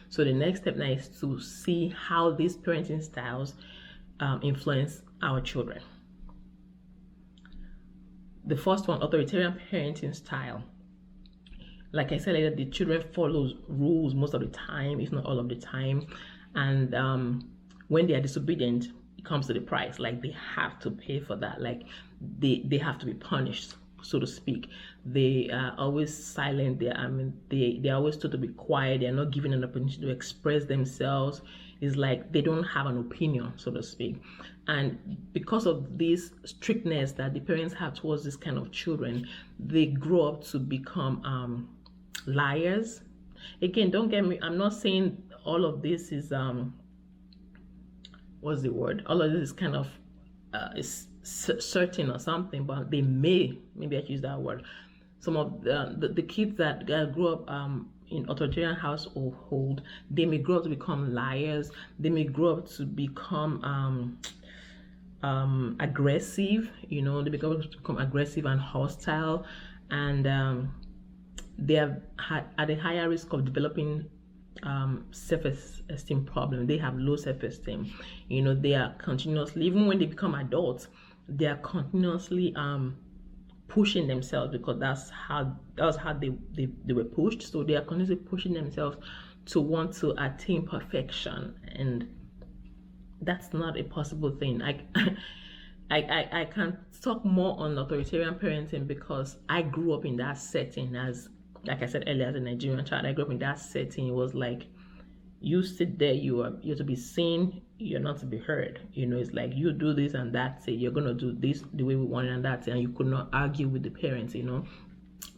So the next step now is to see how these parenting styles influence our children. The first one, authoritarian parenting style. Like I said earlier, the children follow rules most of the time, if not all of the time. And when they are disobedient, it comes to the price. Like they have to pay for that. Like they have to be punished, so to speak. They are always silent. They're always told to be quiet. They're not given an opportunity to express themselves. It's like they don't have an opinion, so to speak. And because of this strictness that the parents have towards this kind of children, they grow up to become liars. Again, don't get me, I'm not saying all of this is what's the word, all of this is kind of is certain or something, but they maybe I use that word, some of the kids that grew up in authoritarian household, they may grow up to become liars. They may grow up to become aggressive. They become aggressive and hostile, and they are at a higher risk of developing self-esteem problem. They have low self-esteem. They are continuously, even when they become adults, they are continuously pushing themselves, because that's how they were pushed. So they are continuously pushing themselves to want to attain perfection, and that's not a possible thing. I can talk more on authoritarian parenting because I grew up in that setting. As like I said earlier, as a Nigerian child, I grew up in that setting. It was like, you sit there, you're to be seen, you're not to be heard. It's like, you do this and that's it. You're gonna do this the way we want it and that's it. And you could not argue with the parents.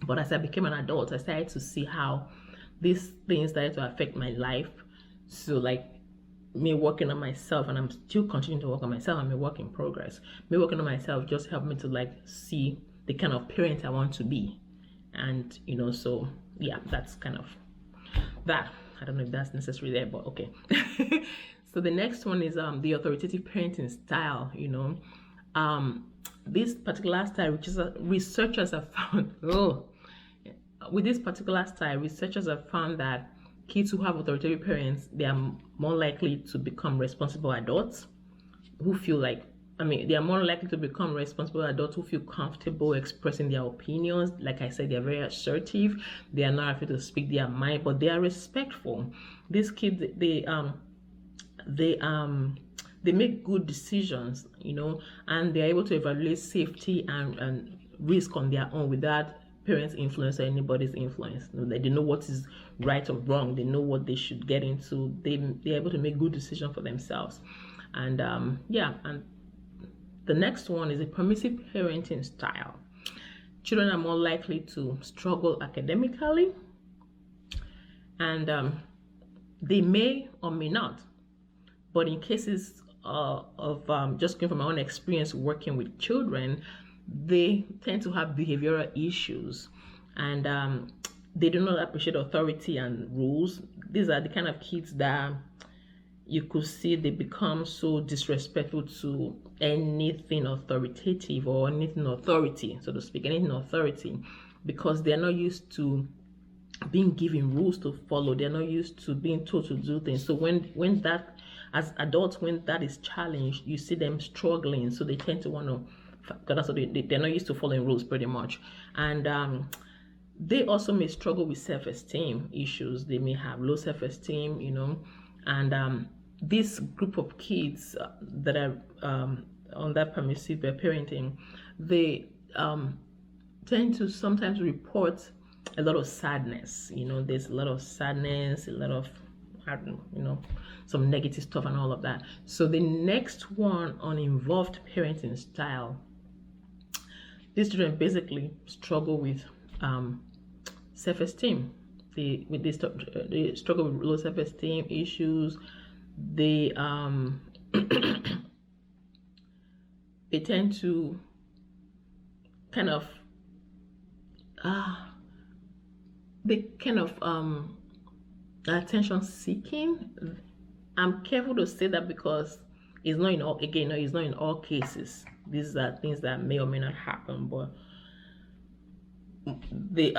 But as I became an adult, I started to see how these things started to affect my life. So like me working on myself, and I'm still continuing to work on myself. I'm a work in progress. Me working on myself just helped me to like see the kind of parent I want to be. And so yeah, that's kind of that. I don't know if that's necessary there, but okay. So the next one is the authoritative parenting style. This particular style, which is researchers have found, with this particular style, researchers have found that kids who have authoritative parents, they are more likely to become responsible adults who feel like, they are more likely to become responsible adults who feel comfortable expressing their opinions. Like I said, they're very assertive. They are not afraid to speak their mind, but they are respectful. These kids, they make good decisions, and they're able to evaluate safety and risk on their own without parents' influence or anybody's influence. They know what is right or wrong. They know what they should get into. They're able to make good decisions for themselves. And and the next one is a permissive parenting style. Children are more likely to struggle academically, and they may or may not. But in cases of just going from my own experience working with children, they tend to have behavioral issues, and they do not appreciate authority and rules. These are the kind of kids that you could see they become so disrespectful to anything authoritative or anything authority, so to speak, anything authority, because they're not used to being given rules to follow. They're not used to being told to do things. So when that, as adults, when that is challenged, you see them struggling. So they tend to want to, because they're not used to following rules pretty much. And they also may struggle with self-esteem issues. They may have low self-esteem, and this group of kids that are on that permissive parenting, they tend to sometimes report a lot of sadness. There's a lot of sadness, a lot of, some negative stuff and all of that. So the next one on involved parenting style, these children basically struggle with self-esteem. They struggle with low self-esteem issues. They they tend to kind of attention seeking. I'm careful to say that because it's not in all, again, no, it's not in all cases. These are things that may or may not happen, but they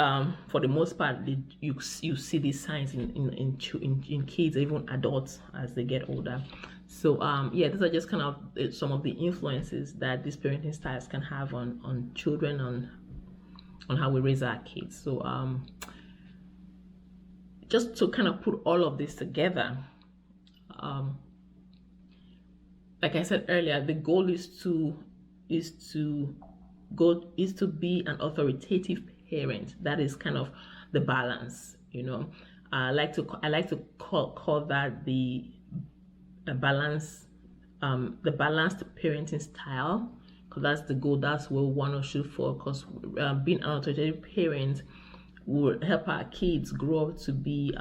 for the most part you see these signs in kids, even adults, as they get older. So yeah, these are just kind of some of the influences that these parenting styles can have on children, on how we raise our kids. So just to kind of put all of this together, like I said earlier, the goal is to be an authoritative parent. That is kind of the balance, you know. I like to call that the balance, the balanced parenting style, because that's the goal. That's what we want to shoot for. Because being an authoritative parent will help our kids grow up to be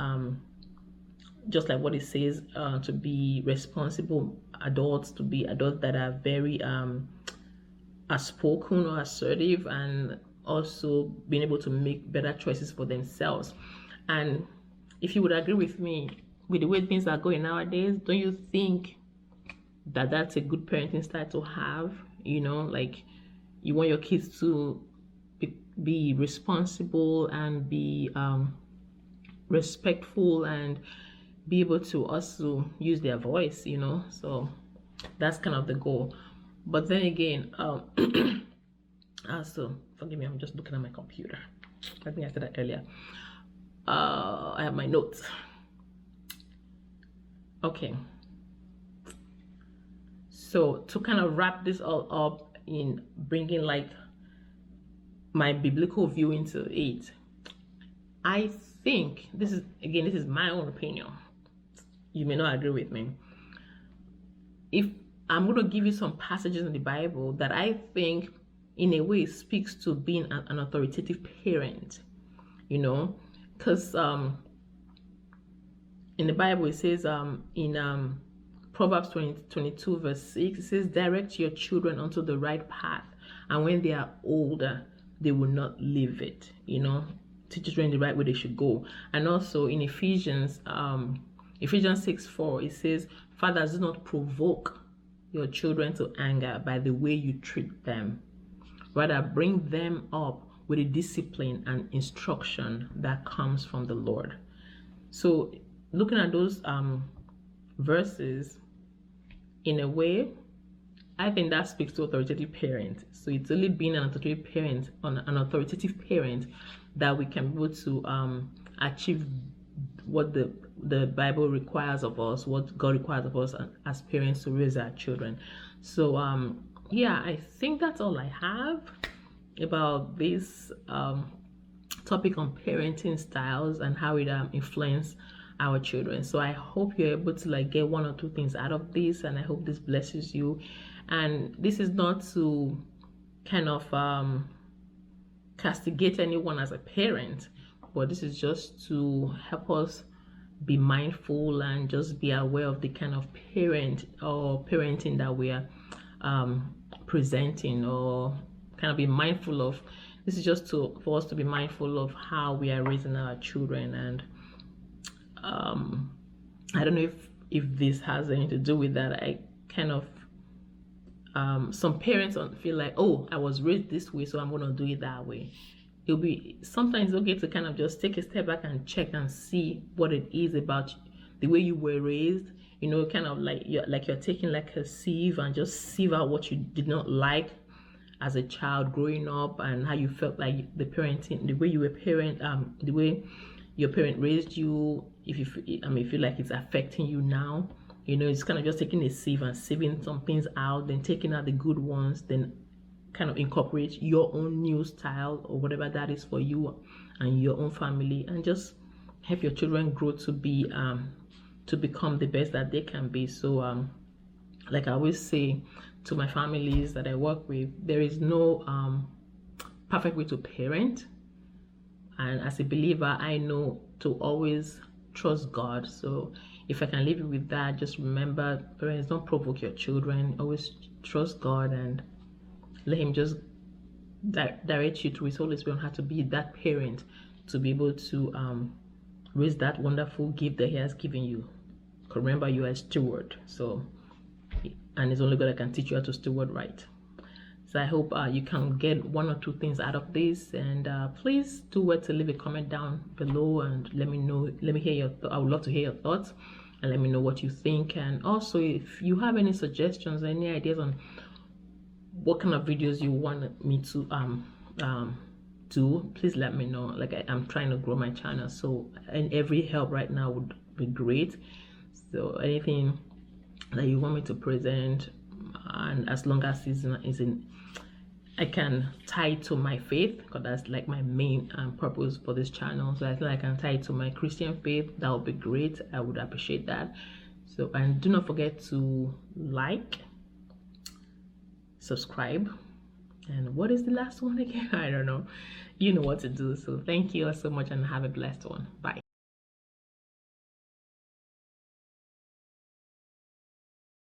just like what it says, to be responsible adults, to be adults that are very outspoken or assertive, and also being able to make better choices for themselves. And if you would agree with me, with the way things are going nowadays, don't you think that that's a good parenting style to have? You know, like, you want your kids to be responsible and be respectful and be able to also use their voice, you know. So that's kind of the goal. But then again, also, forgive me, I'm just looking at my computer. I think I said that earlier. I have my notes. Okay. So to kind of wrap this all up in bringing like my biblical view into it, I think this is my own opinion. You may not agree with me. If I'm going to give you some passages in the Bible that I think in a way speaks to being an authoritative parent, you know, because in the Bible it says in Proverbs 22 verse 6, it says, direct your children onto the right path, and when they are older they will not leave it, you know. Teach children the right way they should go. And also in Ephesians 6:4, it says, fathers, do not provoke your children to anger by the way you treat them. Rather, bring them up with a discipline and instruction that comes from the Lord. So looking at those verses, in a way, I think that speaks to authoritative parent. So it's only being an authoritative parent that we can be able to achieve what the Bible requires of us, what God requires of us as parents to raise our children. So yeah, I think that's all I have about this topic on parenting styles and how it influences our children. So I hope you're able to like get one or two things out of this, and I hope this blesses you. And this is not to kind of castigate anyone as a parent, but this is just to help us be mindful and just be aware of the kind of parent or parenting that we are presenting, or kind of be mindful of. This is just for us to be mindful of how we are raising our children. And I don't know if this has anything to do with that. I kind of some parents feel like, oh, I was raised this way, so I'm going to do it that way. It'll be sometimes okay to kind of just take a step back and check and see what it is about the way you were raised. You know, kind of like you're taking like a sieve and just sieve out what you did not like as a child growing up, and how you felt like the parenting, the way you were the way your parent raised you. If you feel like it's affecting you now, you know, it's kind of just taking a sieve and sieving some things out, then taking out the good ones, then kind of incorporate your own new style or whatever that is for you and your own family, and just help your children grow to be to become the best that they can be. So like I always say to my families that I work with, there is no perfect way to parent, and as a believer I know to always trust God. So if I can leave you with that, just remember, parents, don't provoke your children. Always trust God and let him just direct you through his Holy Spirit on how to be that parent, to be able to raise that wonderful gift that he has given you. Remember, you are a steward. So, and it's only God that can teach you how to steward right. So I hope you can get one or two things out of this, and please do wait to leave a comment down below and let me know. Let me hear your I would love to hear your thoughts, and let me know what you think. And also, if you have any suggestions, any ideas on what kind of videos you want me to do, please let me know. Like I'm trying to grow my channel, so and every help right now would be great. So anything that you want me to present, and as long as I can tie it to my faith, because that's like my main purpose for this channel. So I think I can tie it to my Christian faith. That would be great. I would appreciate that. So, and do not forget to like, subscribe, and what is the last one again? I don't know. You know what to do. So thank you all so much, and have a blessed one. Bye.